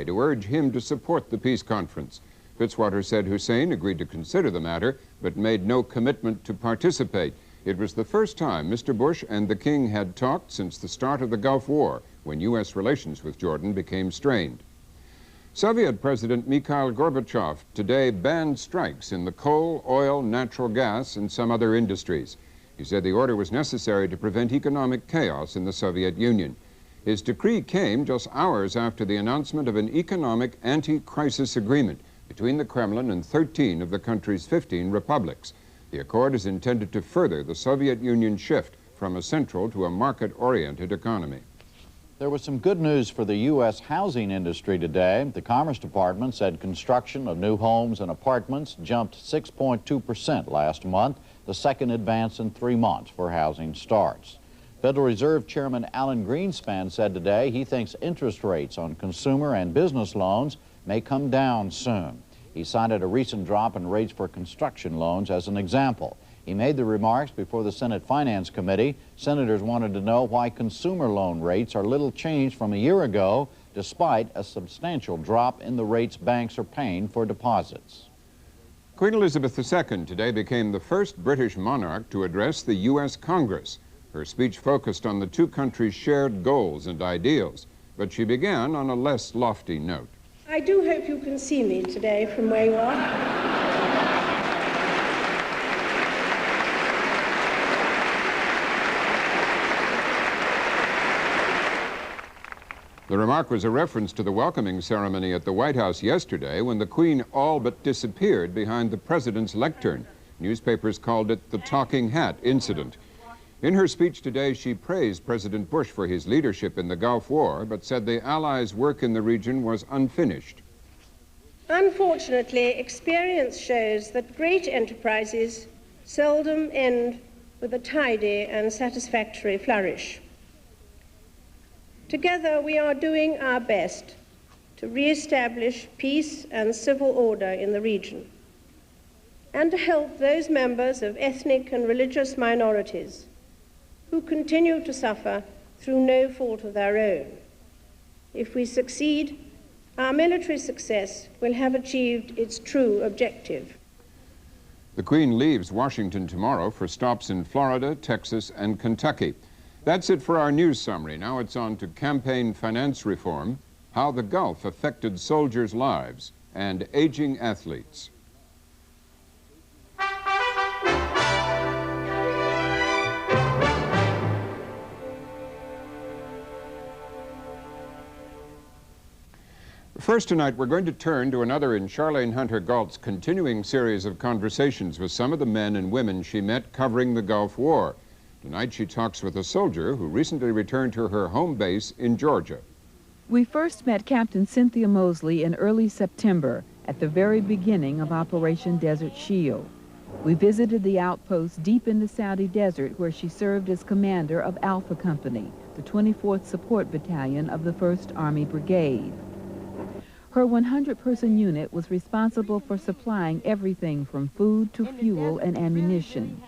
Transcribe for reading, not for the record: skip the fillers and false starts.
to urge him to support the peace conference. Fitzwater said Hussein agreed to consider the matter, but made no commitment to participate. It was the first time Mr. Bush and the king had talked since the start of the Gulf War, when U.S. relations with Jordan became strained. Soviet President Mikhail Gorbachev today banned strikes in the coal, oil, natural gas, and some other industries. He said the order was necessary to prevent economic chaos in the Soviet Union. His decree came just hours after the announcement of an economic anti-crisis agreement between the Kremlin and 13 of the country's 15 republics. The accord is intended to further the Soviet Union shift from a central to a market-oriented economy. There was some good news for the U.S. housing industry today. The Commerce Department said construction of new homes and apartments jumped 6.2% last month, the second advance in 3 months for housing starts. Federal Reserve Chairman Alan Greenspan said today he thinks interest rates on consumer and business loans may come down soon. He cited a recent drop in rates for construction loans as an example. He made the remarks before the Senate Finance Committee. Senators wanted to know why consumer loan rates are little changed from a year ago, despite a substantial drop in the rates banks are paying for deposits. Queen Elizabeth II today became the first British monarch to address the U.S. Congress. Her speech focused on the two countries' shared goals and ideals, but she began on a less lofty note. I do hope you can see me today from where you are. The remark was a reference to the welcoming ceremony at the White House yesterday when the Queen all but disappeared behind the President's lectern. Newspapers called it the talking hat incident. In her speech today, she praised President Bush for his leadership in the Gulf War, but said the Allies' work in the region was unfinished. Unfortunately, experience shows that great enterprises seldom end with a tidy and satisfactory flourish. Together, we are doing our best to re-establish peace and civil order in the region, and to help those members of ethnic and religious minorities who continue to suffer through no fault of their own. If we succeed, our military success will have achieved its true objective. The Queen leaves Washington tomorrow for stops in Florida, Texas, and Kentucky. That's it for our news summary. Now it's on to campaign finance reform, how the Gulf affected soldiers' lives, and aging athletes. First tonight, we're going to turn to another in Charlene Hunter Galt's continuing series of conversations with some of the men and women she met covering the Gulf War. Tonight, she talks with a soldier who recently returned to her home base in Georgia. We first met Captain Cynthia Mosley in early September at the very beginning of Operation Desert Shield. We visited the outpost deep in the Saudi desert where she served as commander of Alpha Company, the 24th Support Battalion of the 1st Army Brigade. Her 100-person unit was responsible for supplying everything from food to fuel and ammunition.